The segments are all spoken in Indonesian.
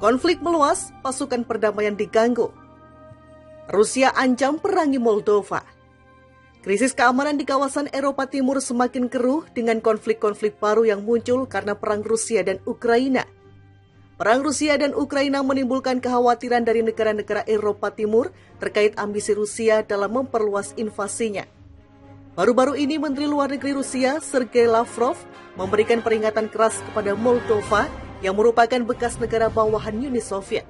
Konflik meluas, pasukan perdamaian diganggu. Rusia ancam perangi Moldova. Krisis keamanan di kawasan Eropa Timur semakin keruh dengan konflik-konflik baru yang muncul karena perang Rusia dan Ukraina. Perang Rusia dan Ukraina menimbulkan kekhawatiran dari negara-negara Eropa Timur terkait ambisi Rusia dalam memperluas invasinya. Baru-baru ini Menteri Luar Negeri Rusia, Sergei Lavrov, memberikan peringatan keras kepada Moldova yang merupakan bekas negara bawahan Uni Soviet.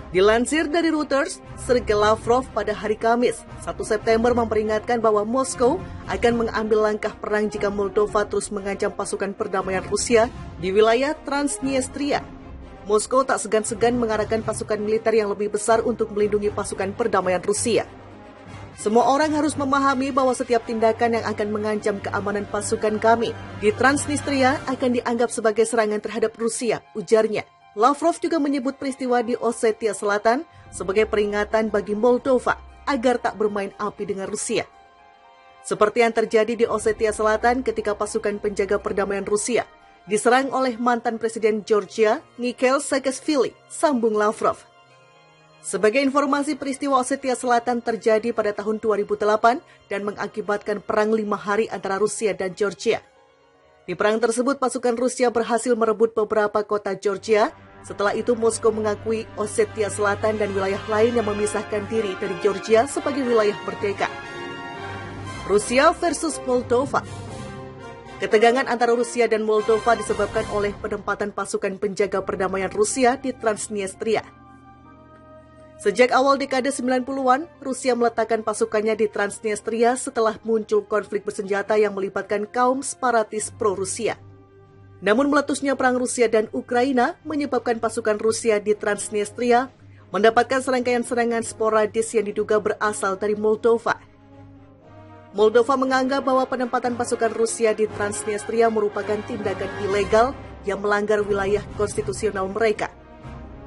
Dilansir dari Reuters, Sergei Lavrov pada hari Kamis, 1 September memperingatkan bahwa Moskow akan mengambil langkah perang jika Moldova terus mengancam pasukan perdamaian Rusia di wilayah Transnistria. Moskow tak segan-segan mengarahkan pasukan militer yang lebih besar untuk melindungi pasukan perdamaian Rusia. Semua orang harus memahami bahwa setiap tindakan yang akan mengancam keamanan pasukan kami di Transnistria akan dianggap sebagai serangan terhadap Rusia, ujarnya. Lavrov juga menyebut peristiwa di Osetia Selatan sebagai peringatan bagi Moldova agar tak bermain api dengan Rusia. Seperti yang terjadi di Osetia Selatan ketika pasukan penjaga perdamaian Rusia diserang oleh mantan Presiden Georgia, Mikhail Saakashvili, sambung Lavrov. Sebagai informasi, peristiwa Osetia Selatan terjadi pada tahun 2008 dan mengakibatkan perang 5 hari antara Rusia dan Georgia. Di perang tersebut, pasukan Rusia berhasil merebut beberapa kota Georgia. Setelah itu, Moskow mengakui Osetia Selatan dan wilayah lain yang memisahkan diri dari Georgia sebagai wilayah merdeka. Rusia versus Moldova. Ketegangan antara Rusia dan Moldova disebabkan oleh penempatan pasukan penjaga perdamaian Rusia di Transnistria. Sejak awal dekade 90-an, Rusia meletakkan pasukannya di Transnistria setelah muncul konflik bersenjata yang melibatkan kaum separatis pro-Rusia. Namun meletusnya perang Rusia dan Ukraina menyebabkan pasukan Rusia di Transnistria mendapatkan serangkaian serangan sporadis yang diduga berasal dari Moldova. Moldova menganggap bahwa penempatan pasukan Rusia di Transnistria merupakan tindakan ilegal yang melanggar wilayah konstitusional mereka.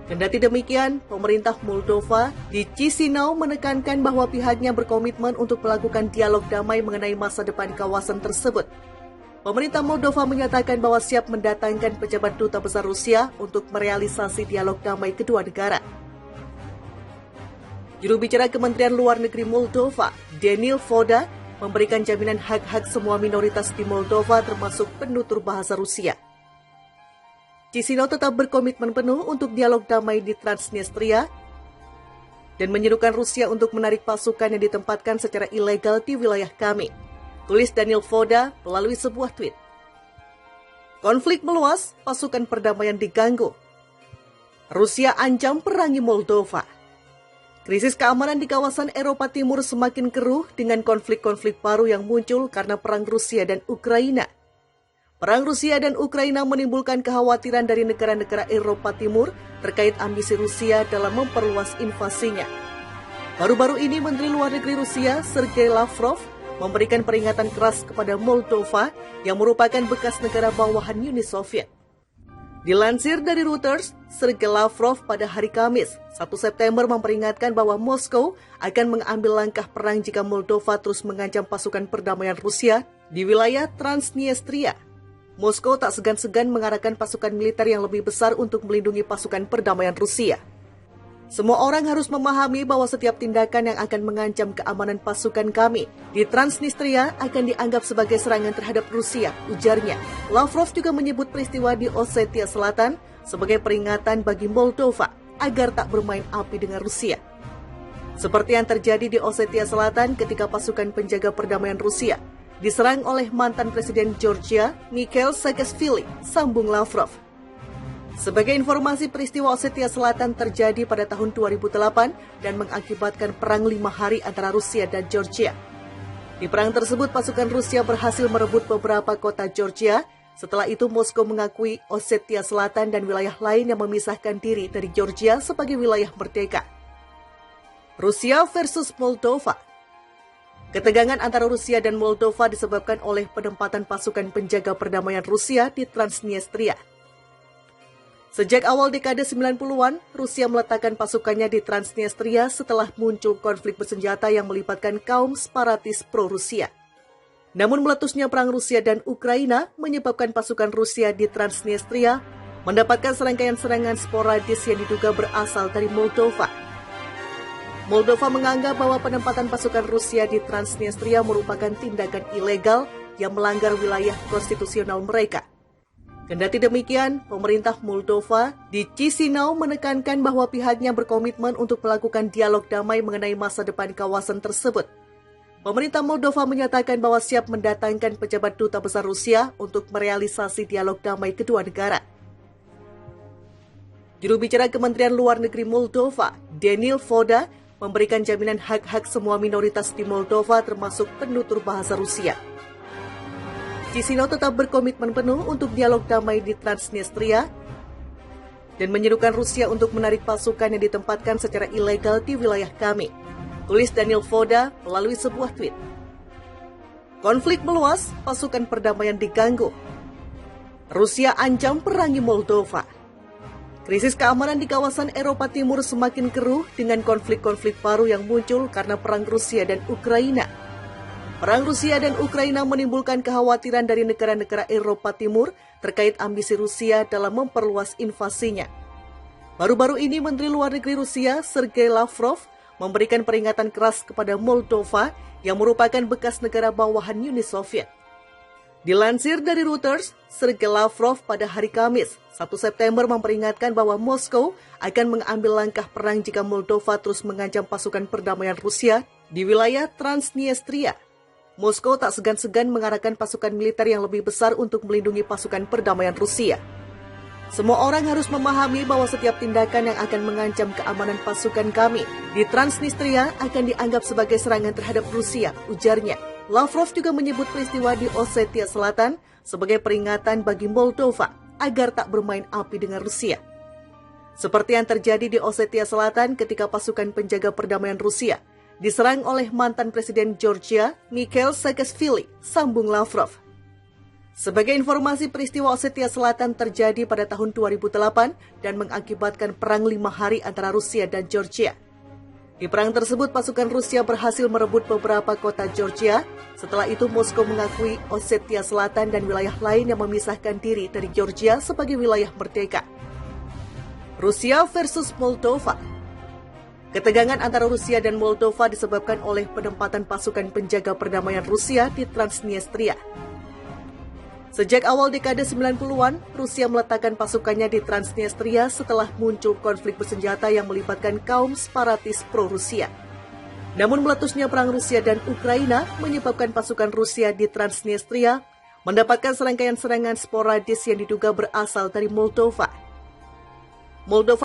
Kendati demikian, pemerintah Moldova di Chisinau menekankan bahwa pihaknya berkomitmen untuk melakukan dialog damai mengenai masa depan kawasan tersebut. Pemerintah Moldova menyatakan bahwa siap mendatangkan pejabat duta besar Rusia untuk merealisasi dialog damai kedua negara. Juru bicara Kementerian Luar Negeri Moldova, Daniil Voda, memberikan jaminan hak-hak semua minoritas di Moldova termasuk penutur bahasa Rusia. Chisinau tetap berkomitmen penuh untuk dialog damai di Transnistria dan menyerukan Rusia untuk menarik pasukan yang ditempatkan secara ilegal di wilayah kami, tulis Daniil Voda melalui sebuah tweet. Konflik meluas, pasukan perdamaian diganggu. Rusia ancam perangi Moldova. Krisis keamanan di kawasan Eropa Timur semakin keruh dengan konflik-konflik baru yang muncul karena perang Rusia dan Ukraina. Perang Rusia dan Ukraina menimbulkan kekhawatiran dari negara-negara Eropa Timur terkait ambisi Rusia dalam memperluas invasinya. Baru-baru ini Menteri Luar Negeri Rusia, Sergei Lavrov, memberikan peringatan keras kepada Moldova yang merupakan bekas negara bawahan Uni Soviet. Dilansir dari Reuters, Sergei Lavrov pada hari Kamis, 1 September memperingatkan bahwa Moskow akan mengambil langkah perang jika Moldova terus mengancam pasukan perdamaian Rusia di wilayah Transnistria. Moskow tak segan-segan mengarahkan pasukan militer yang lebih besar untuk melindungi pasukan perdamaian Rusia. Semua orang harus memahami bahwa setiap tindakan yang akan mengancam keamanan pasukan kami di Transnistria akan dianggap sebagai serangan terhadap Rusia, ujarnya. Lavrov juga menyebut peristiwa di Osetia Selatan sebagai peringatan bagi Moldova agar tak bermain api dengan Rusia. Seperti yang terjadi di Osetia Selatan ketika pasukan penjaga perdamaian Rusia diserang oleh mantan Presiden Georgia, Mikhail Saakashvili, sambung Lavrov. Sebagai informasi, peristiwa Osetia Selatan terjadi pada tahun 2008 dan mengakibatkan perang 5 hari antara Rusia dan Georgia. Di perang tersebut, pasukan Rusia berhasil merebut beberapa kota Georgia. Setelah itu, Moskow mengakui Osetia Selatan dan wilayah lain yang memisahkan diri dari Georgia sebagai wilayah merdeka. Rusia versus Moldova. Ketegangan antara Rusia dan Moldova disebabkan oleh penempatan pasukan penjaga perdamaian Rusia di Transnistria. Sejak awal dekade 90-an, Rusia meletakkan pasukannya di Transnistria setelah muncul konflik bersenjata yang melibatkan kaum separatis pro-Rusia. Namun meletusnya perang Rusia dan Ukraina menyebabkan pasukan Rusia di Transnistria mendapatkan serangkaian serangan sporadis yang diduga berasal dari Moldova. Moldova menganggap bahwa penempatan pasukan Rusia di Transnistria merupakan tindakan ilegal yang melanggar wilayah konstitusional mereka. Kendati demikian, pemerintah Moldova di Chisinau menekankan bahwa pihaknya berkomitmen untuk melakukan dialog damai mengenai masa depan kawasan tersebut. Pemerintah Moldova menyatakan bahwa siap mendatangkan pejabat duta besar Rusia untuk merealisasi dialog damai kedua negara. Juru bicara Kementerian Luar Negeri Moldova, Daniil Voda, memberikan jaminan hak-hak semua minoritas di Moldova termasuk penutur bahasa Rusia. Chisinau tetap berkomitmen penuh untuk dialog damai di Transnistria dan menyerukan Rusia untuk menarik pasukan yang ditempatkan secara ilegal di wilayah kami, tulis Daniil Voda melalui sebuah tweet. Konflik meluas, pasukan perdamaian diganggu. Rusia ancam perangi Moldova. Krisis keamanan di kawasan Eropa Timur semakin keruh dengan konflik-konflik baru yang muncul karena perang Rusia dan Ukraina. Perang Rusia dan Ukraina menimbulkan kekhawatiran dari negara-negara Eropa Timur terkait ambisi Rusia dalam memperluas invasinya. Baru-baru ini Menteri Luar Negeri Rusia, Sergei Lavrov, memberikan peringatan keras kepada Moldova yang merupakan bekas negara bawahan Uni Soviet. Dilansir dari Reuters, Sergei Lavrov pada hari Kamis, 1 September memperingatkan bahwa Moskow akan mengambil langkah perang jika Moldova terus mengancam pasukan perdamaian Rusia di wilayah Transnistria. Moskow tak segan-segan mengarahkan pasukan militer yang lebih besar untuk melindungi pasukan perdamaian Rusia. Semua orang harus memahami bahwa setiap tindakan yang akan mengancam keamanan pasukan kami di Transnistria akan dianggap sebagai serangan terhadap Rusia, ujarnya. Lavrov juga menyebut peristiwa di Osetia Selatan sebagai peringatan bagi Moldova agar tak bermain api dengan Rusia. Seperti yang terjadi di Osetia Selatan ketika pasukan penjaga perdamaian Rusia diserang oleh mantan Presiden Georgia, Mikhail Saakashvili, sambung Lavrov. Sebagai informasi, peristiwa Osetia Selatan terjadi pada tahun 2008 dan mengakibatkan perang 5 hari antara Rusia dan Georgia. Di perang tersebut, pasukan Rusia berhasil merebut beberapa kota Georgia. Setelah itu, Moskow mengakui Osetia Selatan dan wilayah lain yang memisahkan diri dari Georgia sebagai wilayah merdeka. Rusia versus Moldova. Ketegangan antara Rusia dan Moldova disebabkan oleh penempatan pasukan penjaga perdamaian Rusia di Transnistria. Sejak awal dekade 90-an, Rusia meletakkan pasukannya di Transnistria setelah muncul konflik bersenjata yang melibatkan kaum separatis pro-Rusia. Namun meletusnya perang Rusia dan Ukraina menyebabkan pasukan Rusia di Transnistria mendapatkan serangkaian serangan sporadis yang diduga berasal dari Moldova.